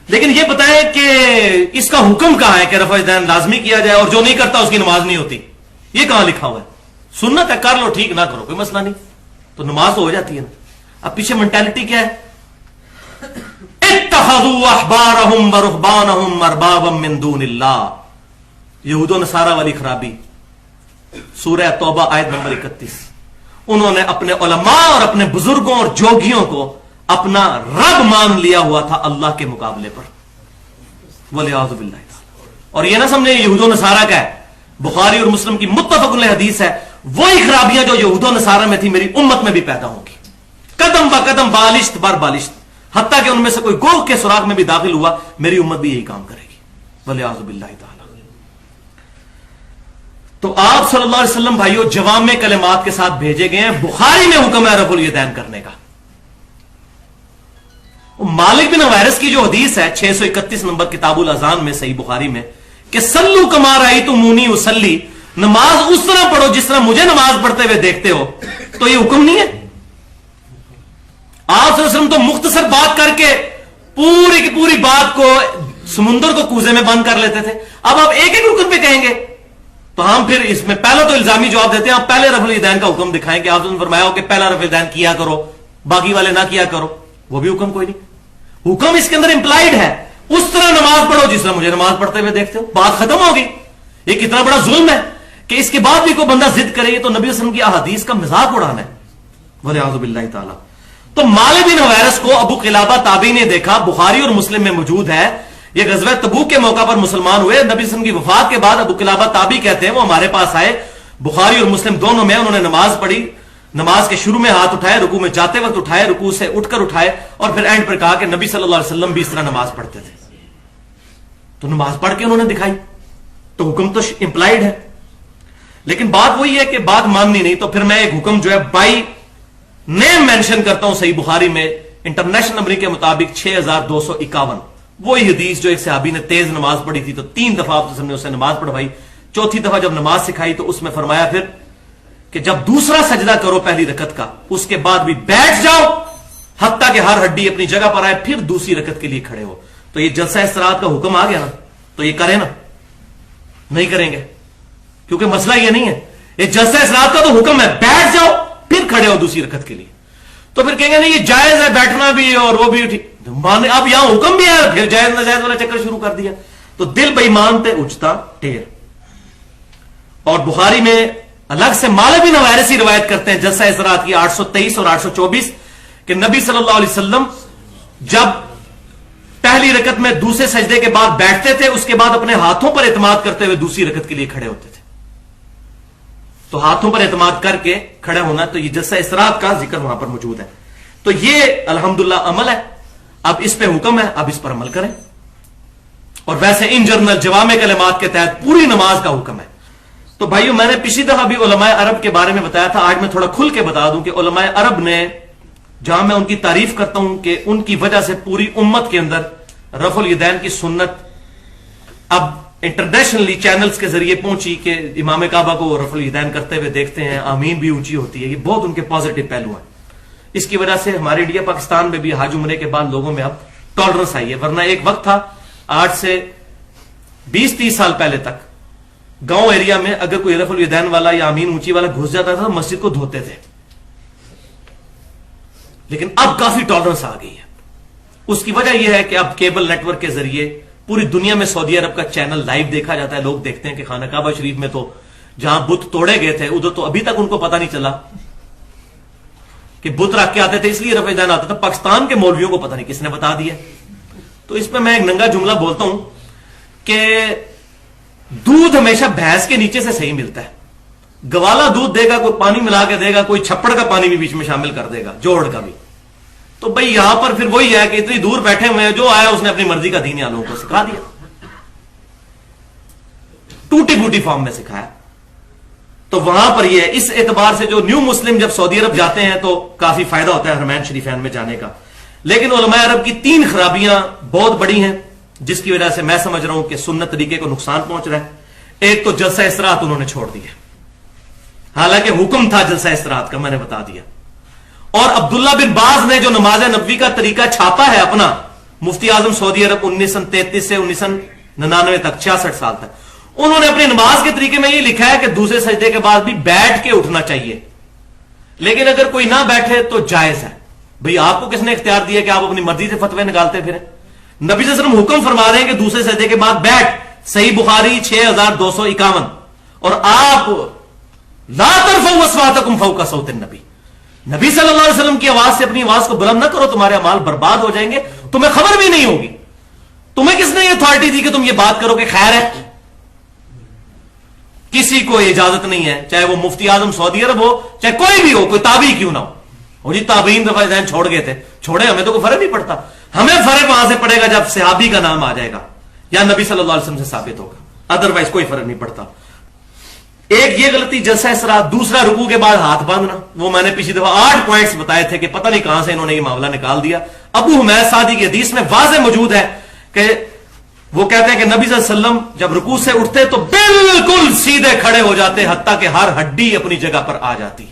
لیکن یہ بتائیں کہ اس کا حکم کہاں ہے کہ رفع دین لازمی کیا جائے اور جو نہیں کرتا اس کی نماز نہیں ہوتی؟ یہ کہاں لکھا ہوا ہے؟ سنت ہے، کر لو ٹھیک، نہ کرو کوئی مسئلہ نہیں، تو نماز تو ہو جاتی ہے نا۔ اب پیچھے مینٹالٹی کیا ہے؟ اتخذوا احبارهم ورهبانهم اربابا من دون اللہ، یہود و نصارہ والی خرابی، سورہ توبہ آیت نمبر 31۔ انہوں نے اپنے علماء اور اپنے بزرگوں اور جوگیوں کو اپنا رب مان لیا ہوا تھا اللہ کے مقابلے پر، والعیاذ باللہ۔ اور یہ نہ سمجھے یہود و نصارہ کا ہے، بخاری اور مسلم کی متفق علیہ حدیث ہے، وہی خرابیاں جو یہود و نصارہ میں تھی میری امت میں بھی پیدا ہوں گی، قدم با قدم، بالشت بر بالشت، حتیٰ کہ ان میں سے کوئی گوہ کے سوراخ میں بھی داخل ہوا میری امت بھی یہی کام کرے گی، والعیاذ باللہ تعالی۔ تو آپ صلی اللہ علیہ وسلم بھائیو جوامع کلمات کے ساتھ بھیجے گئے ہیں۔ بخاری میں حکم ہے رفع الیدین کرنے کا۔ مالک بن حویرث کی جو حدیث ہے 631 نمبر کتاب الاذان میں صحیح بخاری میں کہ صلو کما رأیتمونی اصلی، نماز اس طرح پڑھو جس طرح مجھے نماز پڑھتے ہوئے دیکھتے ہو، تو یہ حکم نہیں ہے؟ آپ صلی اللہ علیہ وسلم تو مختصر بات کر کے پوری کی پوری بات کو سمندر کو کوزے میں بند کر لیتے تھے، اب آپ ایک ایک رکن پہ کہیں گے تو ہم پھر اس میں پہلا تو الزامی جواب دیتے ہیں، آپ پہلے رفع الیدین کا حکم دکھائیں کہ آپ نے فرمایا ہو کہ پہلا رفع الیدین کیا کرو باقی والے نہ کیا کرو، وہ بھی حکم کوئی نہیں۔ حکم اس کے اندر امپلائڈ ہے، اس طرح نماز پڑھو جس طرح مجھے نماز پڑھتے ہوئے دیکھتے ہو، بات ختم ہوگی۔ یہ کتنا بڑا ظلم ہے کہ اس کے بعد بھی کوئی بندہ ضد کرے، یہ تو نبی صلی اللہ علیہ وسلم کی احادیث کا مذاق اڑانا ہے، والعیاذ باللہ تعالی۔ تو مالک بن حویرث کو ابو قلابہ تابعی نے دیکھا، بخاری اور مسلم میں موجود ہے، یہ غزوہ تبوک کے موقع پر مسلمان ہوئے، نبی صلی اللہ علیہ وسلم کی وفات کے بعد ابو قلابہ تابعی کہتے ہیں وہ ہمارے پاس آئے، بخاری اور مسلم دونوں میں، انہوں نے نماز پڑھی، نماز کے شروع میں ہاتھ اٹھائے، رکوع میں جاتے وقت اٹھائے، رکوع سے اٹھ کر اٹھائے، اور پھر اینڈ پر کہا کہ نبی صلی اللہ علیہ وسلم بھی اس طرح نماز پڑھتے تھے۔ تو نماز پڑھ کے انہوں نے دکھائی، تو حکم تو امپلائڈ ہے، لیکن بات وہی ہے کہ بات ماننی نہیں۔ تو پھر میں ایک حکم جو ہے بائی نیم مینشن کرتا ہوں صحیح بخاری میں، انٹرنیشنل نمبر کے مطابق 6251، وہی حدیث جو ایک صحابی نے تیز نماز پڑھی تھی تو 3 دفعہ آپ نے اسے نماز پڑھوائی، چوتھی دفعہ جب نماز سکھائی تو اس میں فرمایا پھر کہ جب دوسرا سجدہ کرو پہلی رکعت کا، اس کے بعد بھی بیٹھ جاؤ حتیٰ کہ ہر ہڈی اپنی جگہ پر آئے، پھر دوسری رکعت کے لیے کھڑے ہو۔ تو یہ جلسہ استراحت کا حکم آ گیا نا، تو یہ کریں نا، نہیں کریں گے کیونکہ مسئلہ یہ نہیں ہے، یہ جلسہ استراحت کا تو حکم ہے، بیٹھ جاؤ پھر کھڑے ہو دوسری رکعت کے لیے۔ تو پھر کہیں گے نہیں یہ جائز ہے بیٹھنا بھی اور وہ بھی ٹھیک، اب یہاں حکم بھی ہے، پھر جائز ناجائز والا چکر شروع کر دیا، تو دل بے ایمان تے اچھتا ٹھیر۔ اور بخاری میں الگ سے مالک بن حویرث روایت کرتے ہیں جلسہ استراحت کی 823 اور 824 کہ نبی صلی اللہ علیہ وسلم جب پہلی رکعت میں دوسرے سجدے کے بعد بیٹھتے تھے، اس کے بعد اپنے ہاتھوں پر اعتماد کرتے ہوئے دوسری رکعت کے لیے کھڑے ہوتے تھے۔ تو ہاتھوں پر اعتماد کر کے کھڑا ہونا، تو یہ جلسہ استراحت کا ذکر وہاں پر موجود ہے۔ تو یہ الحمدللہ عمل ہے، اب اس پہ حکم ہے، اب اس پر عمل کریں۔ اور ویسے ان جنرل جوامع کلمات کے تحت پوری نماز کا حکم ہے۔ تو بھائیو میں نے پچھلی دفعہ بھی علماء عرب کے بارے میں بتایا تھا، آج میں تھوڑا کھل کے بتا دوں کہ علماء عرب نے، جہاں میں ان کی تعریف کرتا ہوں کہ ان کی وجہ سے پوری امت کے اندر رفع الیدین کی سنت اب انٹرنیشنلی چینلز کے ذریعے پہنچی کہ امام کعبہ کو رفع الیدین کرتے ہوئے دیکھتے ہیں، آمین بھی اونچی ہوتی ہے، یہ بہت ان کے پازیٹو پہلو ہیں۔ اس کی وجہ سے ہمارے انڈیا پاکستان میں بھی حج عمرے کے بعد لوگوں میں اب ٹالرنس آئی ہے، ورنہ ایک وقت تھا آج سے 20-30 سال پہلے تک گاؤں ایریا میں اگر کوئی رفع الیدین والا یا آمین اونچی والا گھس جاتا تھا مسجد کو دھوتے تھے، لیکن اب کافی ٹالرنس آ گئی ہے۔ اس کی وجہ یہ ہے کہ اب کیبل نیٹ ورک کے ذریعے پوری دنیا میں سعودی عرب کا چینل لائیو دیکھا جاتا ہے، لوگ دیکھتے ہیں کہ خانہ کعبہ شریف میں تو جہاں بت توڑے گئے تھے ادھر تو ابھی تک ان کو پتہ نہیں چلا کہ بت رکھ کے آتے تھے اس لیے رفع الیدین آتا تھا، پاکستان کے مولویوں کو پتہ نہیں کس نے بتا دیا۔ تو اس پہ میں ایک ننگا جملہ بولتا ہوں کہ دودھ ہمیشہ بھینس کے نیچے سے صحیح ملتا ہے، گوالا دودھ دے گا، کوئی پانی ملا کے دے گا، کوئی چھپڑ کا پانی بھی بیچ میں شامل کر دے گا، جوڑ کا بھی۔ تو بھائی یہاں پر پھر وہی ہے کہ اتنی دور بیٹھے ہوئے ہیں، جو آیا اس نے اپنی مرضی کا دین لوگوں کو سکھا دیا، ٹوٹی پھوٹی فارم میں سکھایا۔ تو وہاں پر یہ اس اعتبار سے جو نیو مسلم جب سعودی عرب جاتے ہیں تو کافی فائدہ ہوتا ہے حرمین شریفین میں جانے کا، لیکن علماء عرب کی 3 خرابیاں بہت بڑی ہیں جس کی وجہ سے میں سمجھ رہا ہوں کہ سنت طریقے کو نقصان پہنچ رہا ہے۔ ایک تو جلسہ استراحت انہوں نے چھوڑ دیا، حالانکہ حکم تھا جلسہ استراحت کا، میں نے بتا دیا۔ اور عبداللہ بن باز نے جو نماز نبوی کا طریقہ چھاپا ہے اپنا، मुफ्ती आजम सऊदी अरब 1933 से 1999 तक 66 साल तक, उन्होंने अपनी नमाज के तरीके में ये लिखा है कि दूसरे सजदे के बाद भी बैठ के उठना चाहिए, लेकिन अगर कोई ना बैठे तो जायज है। भाई आपको किसने इख्तियार दिया कि आप अपनी मर्जी से फतवे निकालते फिरें? नबी सल्लल्लाहु अलैहि वसल्लम हुक्म फरमा रहे हैं कि दूसरे सजदे के बाद बैठ, सही बुखारी 6251, और आप ला तरफऊ अस्वातकुम फौका सौतिन नबी, नबी सल्लल्लाहु अलैहि वसल्लम की आवाज से अपनी आवाज को बुलंद ना करो, तुम्हारे अमाल बर्बाद हो जाएंगे, तुम्हें खबर भी नहीं होगी। तुम्हें किसने ये अथॉरिटी दी कि तुम ये बात करो कि खैर है? किसी को इजाजत नहीं है, चाहे वो मुफ्ती आजम सऊदी अरब हो, चाहे कोई भी हो, कोई ताबी क्यों ना हो। जी ताबीन रफ़ा छोड़ गए थे, छोड़े, हमें तो कोई फर्क नहीं पड़ता। हमें फर्क वहां से पड़ेगा जब सहाबी का नाम आ जाएगा या नबी सल्लल्लाहु अलैहि वसल्लम से साबित होगा, अदरवाइज कोई फर्क नहीं पड़ता। एक ये गलती जलसा इसरा, दूसरा रुकू के बाद हाथ बांधना, वो मैंने पिछली दफा 8 पॉइंट्स बताए थे कि पता नहीं कहां से इन्होंने ये मामला निकाल दिया। अबू हुमैद सादी की हदीस में वाज़ेह मौजूद है कि वो कहते हैं कि नबी सल्लल्लाहु अलैहि वसल्लम जब रुकू से उठते तो बिल्कुल सीधे खड़े हो जाते, हत्ता कि हर हड्डी अपनी जगह पर आ जाती।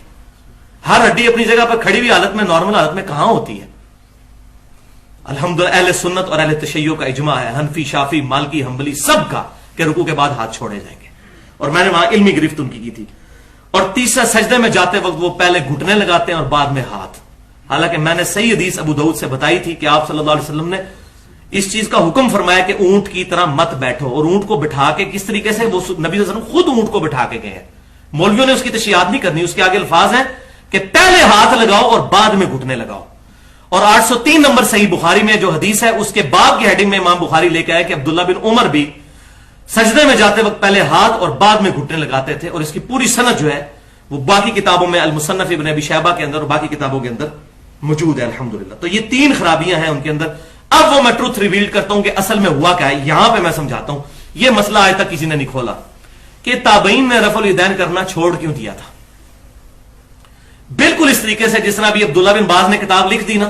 हर हड्डी अपनी जगह पर खड़ी हुई हालत में, नॉर्मल हालत में कहां होती है? अल्हम्दुलिल्लाह अहले सुन्नत और अहले तशय्यो का इजमा है, हनफी, शाफी, मालकी, हंबली सब का, कि रुकू के बाद हाथ छोड़े जाएंगे। और मैंने वहां इल्मी गिरफ्त उनकी की थी। और तीसरा, सजदे में जाते वक्त वो पहले घुटने लगाते हैं और बाद में हाथ। हालांकि मैंने सही हदीस अबू दाऊद से बताई थी कि आप सल्लल्लाहु अलैहि वसल्लम ने इस चीज का हुक्म फरमाया कि ऊंट की तरह मत बैठो, और ऊंट को बिठा के किस तरीके से, वो नबी सल्लल्लाहु अलैहि वसल्लम खुद ऊंट को बिठा के गए हैं। मौलवियों ने उसकी तशरीहात नहीं करनी, उसके आगे अल्फाज हैं कि पहले हाथ लगाओ और बाद में घुटने लगाओ। और 803 नंबर सही बुखारी में जो हदीस है, उसके बाद की हेडिंग में इमाम बुखारी लेके आए कि अब्दुल्ला बिन उमर भी सजदे में जाते वक्त पहले हाथ और बाद में घुटने लगाते थे। और इसकी पूरी सनद जो है वो बाकी किताबों में, अल-मुसन्नफ इब्न अबी शैबा के अंदर और बाकी किताबों के अंदर मौजूद है अल्हम्दुलिल्लाह। तो ये 3 खराबियां हैं उनके अंदर। अब वो मैं ट्रुथ रिवील करता हूं कि असल में हुआ क्या है, यहां पे मैं समझाता हूं। यह मसला आज तक किसी ने नहीं खोला कि ताबईन में रफुल यदैन करना छोड़ क्यों दिया था। बिल्कुल इस तरीके से जिस तरह अभी अब्दुल्ला बिन बाज ने किताब लिख दी ना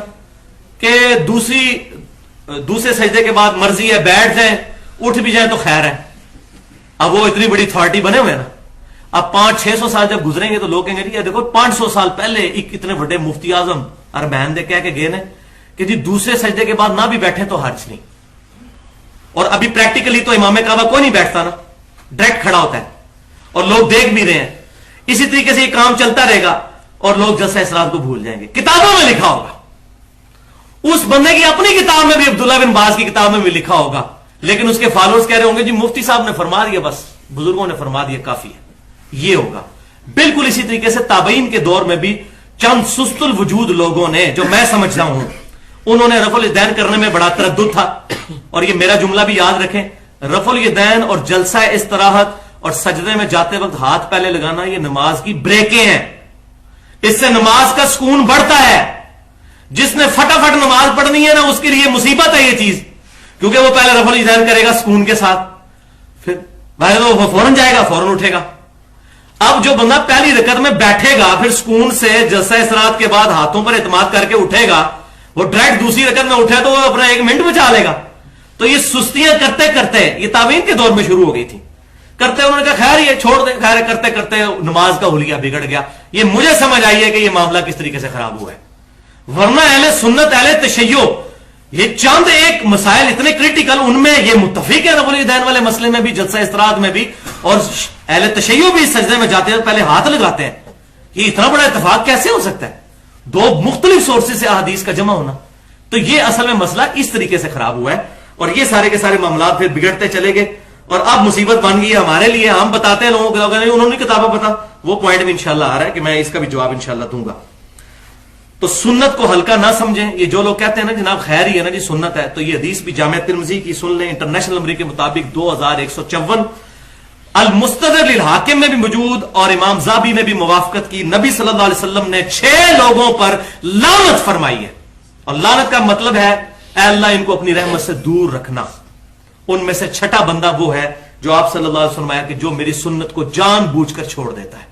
कि दूसरे सजदे के बाद मर्जी है बैठ जाए, उठ भी जाए तो खैर है। अब वो इतनी बड़ी अथॉरिटी बने हुए ना, अब 500-600 साल जब गुजरेंगे तो लोग कहेंगे देखो 500 साल पहले एक इतने बड़े मुफ्ती आजम अरबैन दे कह के गए ने कि जी दूसरे सजदे के बाद ना भी बैठे तो हर्ज नहीं। और अभी प्रैक्टिकली तो इमाम काबा कोई नहीं बैठता ना, डायरेक्ट खड़ा होता है और लोग देख भी रहे हैं। इसी तरीके से ये काम चलता रहेगा और लोग जलसा इसरात को भूल जाएंगे। किताबों में लिखा होगा, उस बंदे की अपनी किताब में भी, अब्दुल्ला बिन बाज की किताब में भी लिखा होगा, लेकिन उसके फॉलोअर्स कह रहे होंगे जी मुफ्ती साहब ने फरमा दिया, बस बुजुर्गों ने फरमा दिया, काफी है। ये होगा। बिल्कुल इसी तरीके से ताबईन के दौर में भी चंद सुस्तुल वजूद लोगों ने, जो मैं समझता हूं, उन्होंने रफुल यदैन करने में बड़ा तरद्दुद था। और ये मेरा जुमला भी याद रखें, रफुल यदैन और जलसा इस्तराहत और सजदे में जाते वक्त हाथ पहले लगाना, ये नमाज की ब्रेकें हैं। इससे नमाज का सुकून बढ़ता है। जिसने फटाफट नमाज पढ़नी है ना, उसके लिए मुसीबत है ये चीज, क्योंकि वो पहले रफुल यदैन करेगा सुकून के साथ, फिर भाई तो वो फौरन जाएगा, फौरन उठेगा। अब जो बंदा पहली रकत में बैठेगा, फिर सुकून से जलसा इस्तराहत के बाद हाथों पर इत्माद करके उठेगा, वो डायरेक्ट दूसरी रकत में उठे तो वो अपना 1 मिनट बचा लेगा। तो ये सुस्तियां करते करते, ये ताबीन के दौर में शुरू हो गई थी, करते उन्होंने कहा खैर ये छोड़ दे, खैर करते करते नमाज का हुलिया बिगड़ गया। ये मुझे समझ आई है कि ये मामला किस तरीके से खराब हुआ है। वरना अहले सुन्नत अहले तशय्यो, ये चंद एक मसाइल इतने क्रिटिकल, उनमें ये मुत्तफिक है रफुल यदैन वाले मसले में भी, जलसा इस्तराहत में भी, और अहले तशय्यो भी सजदे में जाते हैं पहले हाथ लगाते हैं। ये इतना बड़ा इत्तेफाक कैसे हो सकता है? 2 मुख्तलिफ सोर्सेज से अहादीस का जमा होना। तो ये असल में मसला इस तरीके से खराब हुआ है और ये सारे के सारे मामला फिर बिगड़ते चले गए और अब मुसीबत बन गई है हमारे लिए। हम बताते हैं लोगों को, नहीं उन्होंने किताबें पता, वो पॉइंट भी इंशाल्लाह आ रहा है कि मैं इसका भी जवाब इंशाल्लाह दूंगा। तो सुन्नत को हल्का ना समझें। ये जो लोग कहते हैं ना जनाब खैर ही है ना जी सुन्नत है, तो ये हदीस भी जामिया तिरमिज़ी की सुन लें, इंटरनेशनल नंबर के मुताबिक 2154, अल मुस्तदर लिल हाकिम में भी मौजूद और इमाम ज़ाबी ने भी मुवाफकत की। नबी सल्लल्लाहु अलैहि वसल्लम ने 6 लोगों पर लानत फरमाई है, और लानत का मतलब है अल्लाह इनको अपनी रहमत से दूर रखना। उनमें से छठा बंदा वो है जो आप सल्लल्लाहु अलैहि वसल्लम कि जो मेरी सुन्नत को जानबूझकर छोड़ देता है।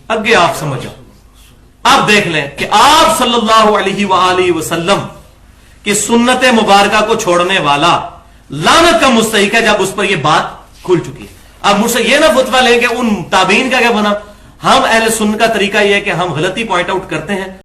आगे आप समझो, आप देख लें कि आप सल्लल्लाहु अलैहि वसल्लम की सुन्नत मुबारका को छोड़ने वाला लानत का मुस्तहिक है जब उस पर यह बात खुल चुकी है। अब मुझसे यह ना फतवा लें कि उन ताबीन का क्या बना। हम अहले सुन्नत का तरीका यह है कि हम गलती पॉइंट आउट करते हैं,